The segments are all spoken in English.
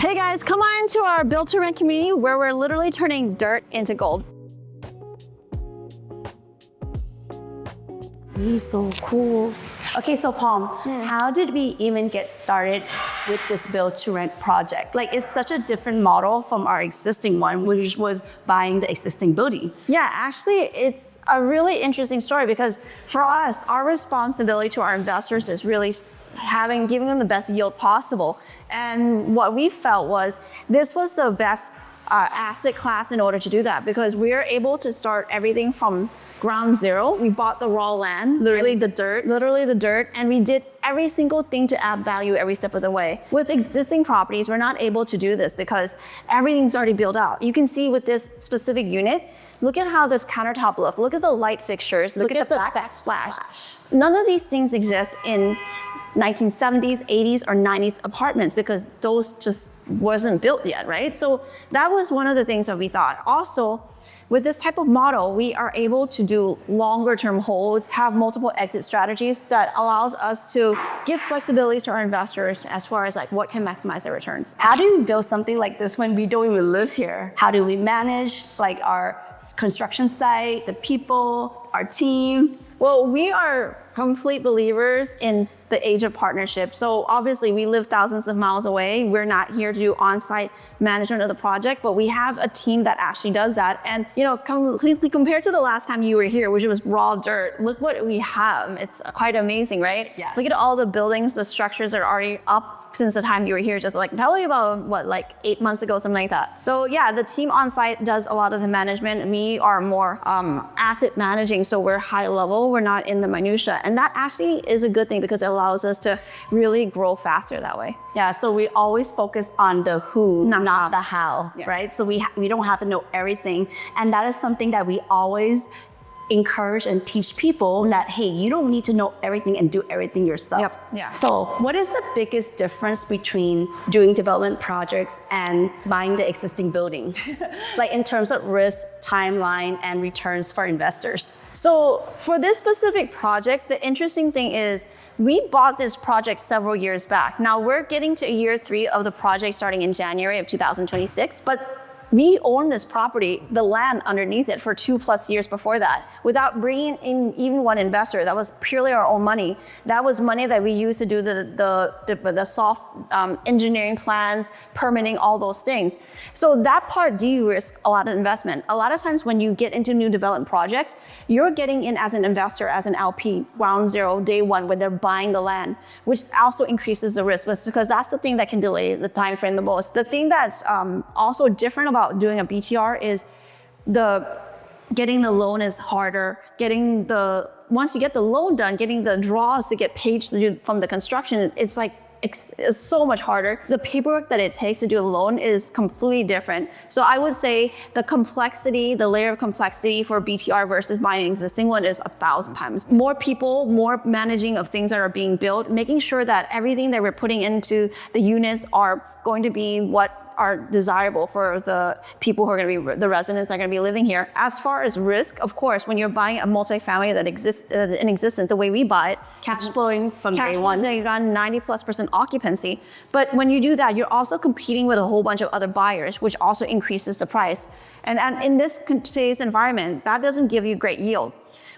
Hey guys, come on to our Build to Rent community where we're literally turning dirt into gold. This is so cool. Okay, so Palm, how did we even get started with this build to rent project? Like, it's such a different model from our existing one, which was buying the existing building. Yeah, actually, it's a really interesting story because for us, our responsibility to our investors is really giving them the best yield possible. And what we felt was this was the best asset class in order to do that because we're able to start everything from ground zero. We bought the raw land, Literally the dirt, and we did every single thing to add value every step of the way. With existing properties, we're not able to do this because everything's already built out. You can see with this specific unit, look at how this countertop looks. Look at the light fixtures. Look at the backsplash. None of these things exist in 1970s, 80s, or 90s apartments because those just wasn't built yet, right? So that was one of the things that we thought. Also, with this type of model, we are able to do longer term holds, have multiple exit strategies that allows us to give flexibility to our investors as far as like what can maximize their returns. How do we build something like this when we don't even live here? How do we manage like our construction site, the people, our team? Well, we are complete believers in the age of partnership. So obviously we live thousands of miles away. We're not here to do on-site management of the project, but we have a team that actually does that. And completely compared to the last time you were here, which was raw dirt, look what we have. It's quite amazing, right? Yes. Look at all the buildings, the structures that are already up since the time you were here, just like probably about like 8 months ago, something like that. So yeah, the team on site does a lot of the management. We are more asset managing, so we're high level, we're not in the minutia. And that actually is a good thing because it allows us to really grow faster that way. Yeah, so we always focus on the who, not the how, right? So we don't have to know everything. And that is something that we always encourage and teach people that, hey, you don't need to know everything and do everything yourself. Yep. Yeah. So what is the biggest difference between doing development projects and buying the existing building? Like in terms of risk, timeline, and returns for investors? So for this specific project, the interesting thing is we bought this project several years back. Now we're getting to year 3 of the project starting in January of 2026, but we owned this property, the land underneath it, for 2+ years before that, without bringing in even one investor. That was purely our own money. That was money that we used to do the soft engineering plans, permitting, all those things. So that part de-risked a lot of investment. A lot of times when you get into new development projects, you're getting in as an investor, as an LP, ground zero, day one, when they're buying the land, which also increases the risk, because that's the thing that can delay the time frame the most. The thing that's also different about doing a BTR is getting the loan is harder. Once you get the loan done, getting the draws to get paid from the construction, it's so much harder. The paperwork that it takes to do a loan is completely different. So I would say the layer of complexity for BTR versus buying an existing one is 1,000 times. More people, more managing of things that are being built, making sure that everything that we're putting into the units are going to be what are desirable for the people who are going to be the residents that are going to be living here. As far as risk, of course, when you're buying a multifamily that exists in existence, the way we buy it, cash flowing from day one. You got 90+% occupancy. But when you do that, you're also competing with a whole bunch of other buyers, which also increases the price. And in this today's environment, that doesn't give you great yield.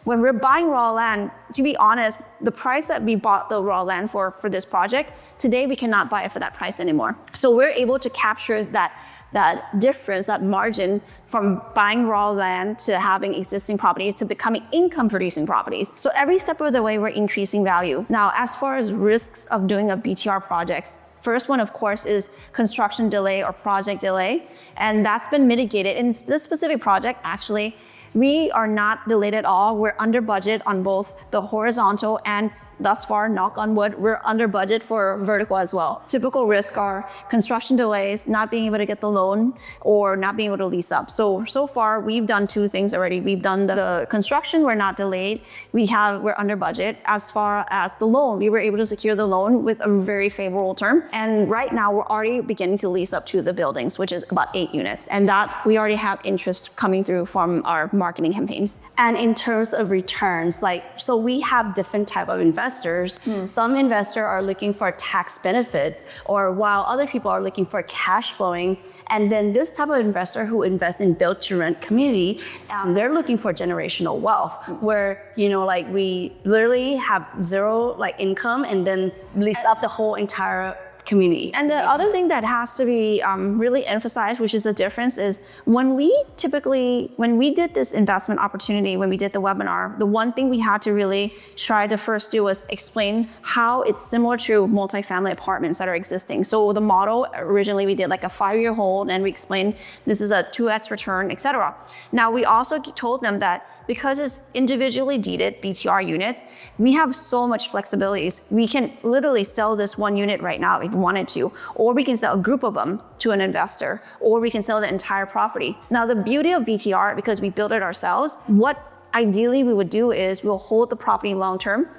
When we're buying raw land, to be honest, the price that we bought the raw land for this project, today we cannot buy it for that price anymore. So we're able to capture that difference, that margin from buying raw land to having existing properties to becoming income producing properties. So every step of the way, we're increasing value. Now, as far as risks of doing a BTR projects, first one, of course, is construction delay or project delay. And that's been mitigated. In this specific project, actually, we are not delayed at all. We're under budget on both the horizontal and thus far, knock on wood, we're under budget for vertical as well. Typical risks are construction delays, not being able to get the loan, or not being able to lease up. So far, we've done 2 things already. We've done the construction, we're not delayed. We're under budget. As far as the loan, we were able to secure the loan with a very favorable term. And right now, we're already beginning to lease up 2 of the buildings, which is about 8 units. And that we already have interest coming through from our marketing campaigns. And in terms of returns, so we have different type of investors. investors. Some investors are looking for a tax benefit, or while other people are looking for cash flowing. And then this type of investor who invests in built to rent community, they're looking for generational wealth, where, you know, like we literally have zero like income and then lease up the whole entire community. And the other thing that has to be really emphasized, which is the difference, is when we did this investment opportunity, when we did the webinar, the one thing we had to really try to first do was explain how it's similar to multifamily apartments that are existing. So the model, originally we did like a 5-year hold, and we explained this is a 2x return, etc. Now we also told them that because it's individually deeded BTR units, we have so much flexibilities. We can literally sell this one unit right now if we wanted to, or we can sell a group of them to an investor, or we can sell the entire property. Now, the beauty of BTR, because we built it ourselves, what ideally we would do is we'll hold the property long-term,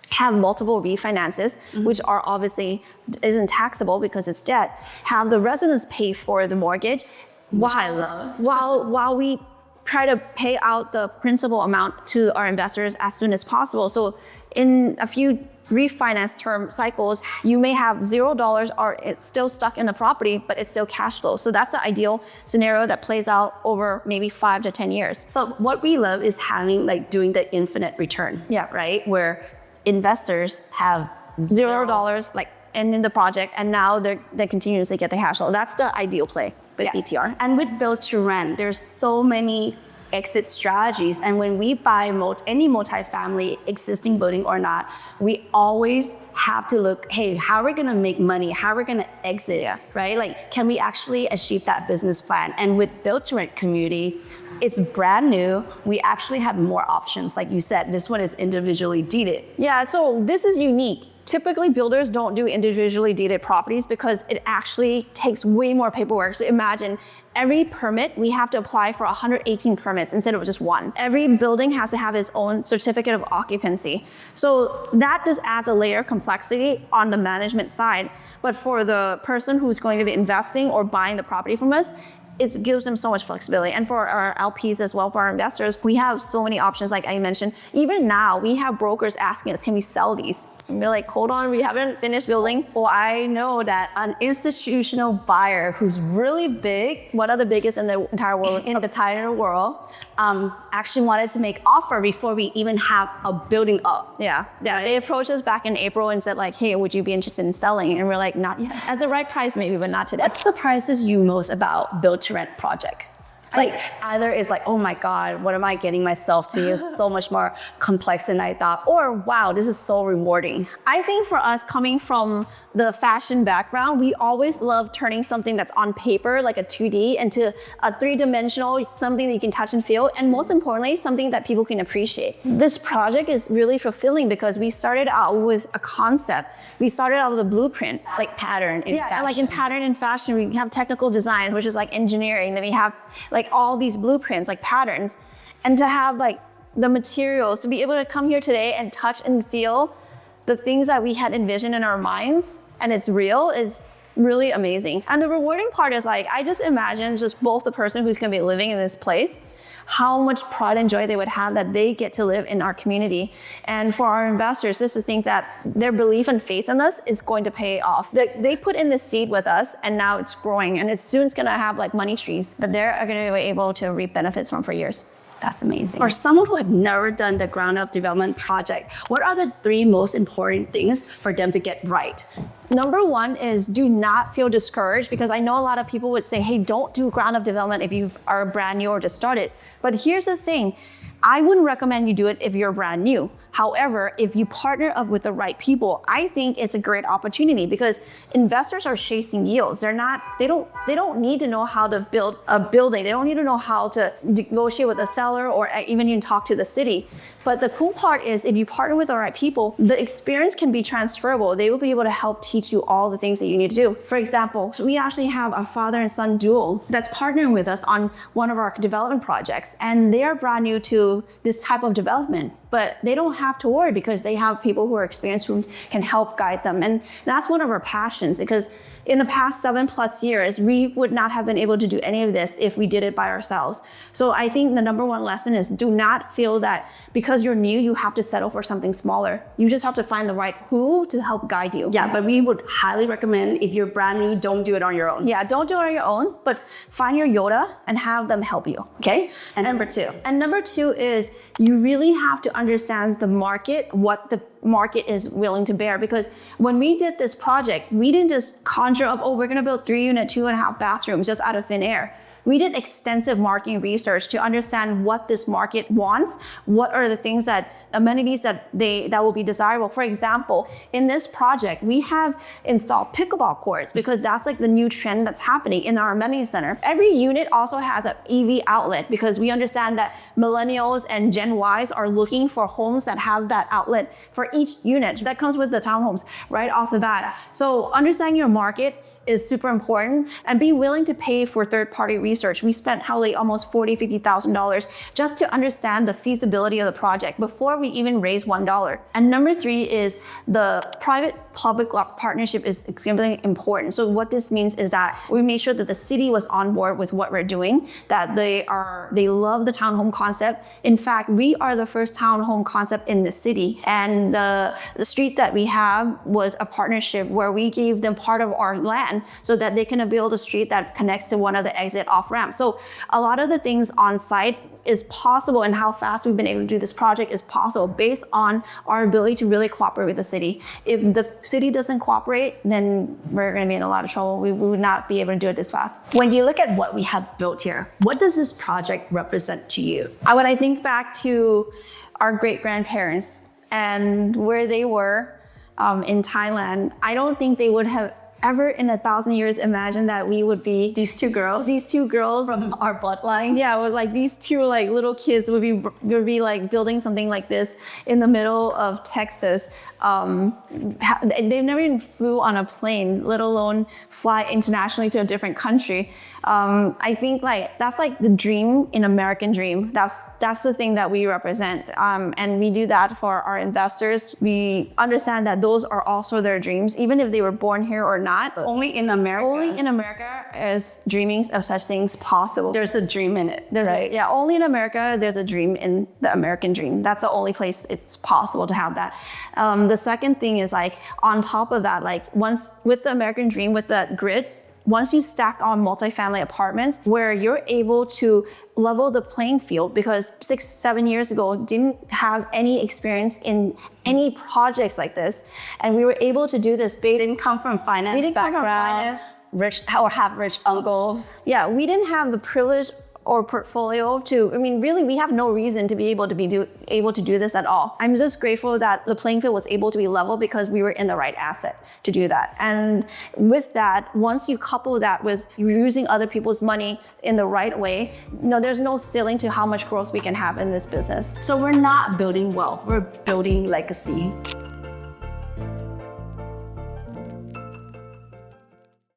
have multiple refinances, which are obviously isn't taxable because it's debt, have the residents pay for the mortgage, while we try to pay out the principal amount to our investors as soon as possible. So in a few refinance term cycles, you may have $0 or it's still stuck in the property, but it's still cash flow. So that's the ideal scenario that plays out over maybe 5 to 10 years. So what we love is having like doing the infinite return, right? Where investors have $0 like in the project, and now they continuously get the cash flow. That's the ideal play with BTR. And with build to rent, there's so many exit strategies. And when we buy any multifamily existing building or not, we always have to look, hey, how are we gonna make money? How are we gonna exit, right? Like, can we actually achieve that business plan? And with build to rent community, it's brand new. We actually have more options. Like you said, this one is individually deeded. Yeah, so this is unique. Typically, builders don't do individually deeded properties because it actually takes way more paperwork. So imagine every permit, we have to apply for 118 permits instead of just one. Every building has to have its own certificate of occupancy. So that just adds a layer of complexity on the management side. But for the person who's going to be investing or buying the property from us, it gives them so much flexibility. And for our LPs as well, for our investors, we have so many options, like I mentioned. Even now, we have brokers asking us, can we sell these? And we're like, hold on, we haven't finished building. Well, I know that an institutional buyer who's really big, one of the biggest in the entire world, actually wanted to make offer before we even have a building up. Yeah, they approached us back in April and said like, hey, would you be interested in selling? And we're like, not yet. At the right price maybe, but not today. What surprises you most about build to rent project? Like either it's like, oh my God, what am I getting myself to? It's so much more complex than I thought. Or wow, this is so rewarding. I think for us, coming from the fashion background, we always love turning something that's on paper, like a 2D, into a 3-dimensional, something that you can touch and feel, and most importantly, something that people can appreciate. This project is really fulfilling because we started out with a concept. We started out with a blueprint. Like pattern in fashion. Like in pattern and fashion, we have technical design, which is like engineering. Then we have like all these blueprints, like patterns. And to have like the materials, to be able to come here today and touch and feel the things that we had envisioned in our minds, and it's real, is really amazing. And the rewarding part is like, I just imagine just both the person who's gonna be living in this place, how much pride and joy they would have that they get to live in our community. And for our investors, just to think that their belief and faith in us is going to pay off. They put in the seed with us, and now it's growing, and it's soon gonna have like money trees that they're gonna be able to reap benefits from for years. That's amazing. For someone who have never done the ground up development project, what are the 3 most important things for them to get right? Number 1 is do not feel discouraged, because I know a lot of people would say, hey, don't do ground up development if you are brand new or just started. But here's the thing, I wouldn't recommend you do it if you're brand new. However, if you partner up with the right people, I think it's a great opportunity, because investors are chasing yields. They don't need to know how to build a building. They don't need to know how to negotiate with a seller or even talk to the city. But the cool part is if you partner with the right people, the experience can be transferable. They will be able to help teach you all the things that you need to do. For example, we actually have a father and son duo that's partnering with us on one of our development projects, and they are brand new to this type of development. But they don't have to worry because they have people who are experienced who can help guide them. And that's one of our passions, because in the past 7+ years, we would not have been able to do any of this if we did it by ourselves. So I think the number one lesson is do not feel that because you're new, you have to settle for something smaller. You just have to find the right who to help guide you. Yeah, but we would highly recommend if you're brand new, don't do it on your own. Yeah, don't do it on your own, but find your Yoda and have them help you, okay? And number two. And number two is you really have to understand the market, what the market is willing to bear. Because when we did this project, we didn't just conjure up, oh, we're gonna build 3-unit, 2.5 bathrooms just out of thin air. We did extensive marketing research to understand what this market wants, what are the things that amenities that will be desirable. For example, in this project, we have installed pickleball courts because that's like the new trend that's happening in our amenity center. Every unit also has an EV outlet because we understand that millennials and Gen Ys are looking for homes that have that outlet for each unit. That comes with the townhomes right off the bat. So understanding your market is super important and be willing to pay for third-party research. We spent probably almost $40,000, $50,000 just to understand the feasibility of the project before we even raise $1. And number three is the private-public partnership is extremely important. So what this means is that we made sure that the city was on board with what we're doing, that they love the townhome concept. In fact, we are the first townhome concept in the city. And the street that we have was a partnership where we gave them part of our land so that they can build a street that connects to one of the exit off ramps. So a lot of the things on site is possible, and how fast we've been able to do this project is possible based on our ability to really cooperate with the city. If the city doesn't cooperate, then we're going to be in a lot of trouble. We would not be able to do it this fast. When you look at what we have built here, what does this project represent to you? When I think back to our great-grandparents and where they were in Thailand, I don't think they would have ever in 1,000 years imagined that we would be These two girls from our bloodline. Yeah, with like these two like little kids would be like building something like this in the middle of Texas. They've never even flew on a plane, let alone fly internationally to a different country. I think like that's like the dream in American dream. That's the thing that we represent, and we do that for our investors. We understand that those are also their dreams, even if they were born here or not. Only in America. Only in America is dreaming of such things possible. There's a dream in it, right? Only in America there's a dream in the American dream. That's the only place it's possible to have that. The second thing is like on top of that, like once with the American dream, with that grid, once you stack on multifamily apartments where you're able to level the playing field, because 6-7 years ago didn't have any experience in any projects like this, and we were able to do this didn't come from finance background, rich or have rich uncles. Yeah, we didn't have the privilege or portfolio to, I mean, really, we have no reason to be able to do this at all. I'm just grateful that the playing field was able to be level because we were in the right asset to do that. And with that, once you couple that with using other people's money in the right way, there's no ceiling to how much growth we can have in this business. So we're not building wealth, we're building legacy.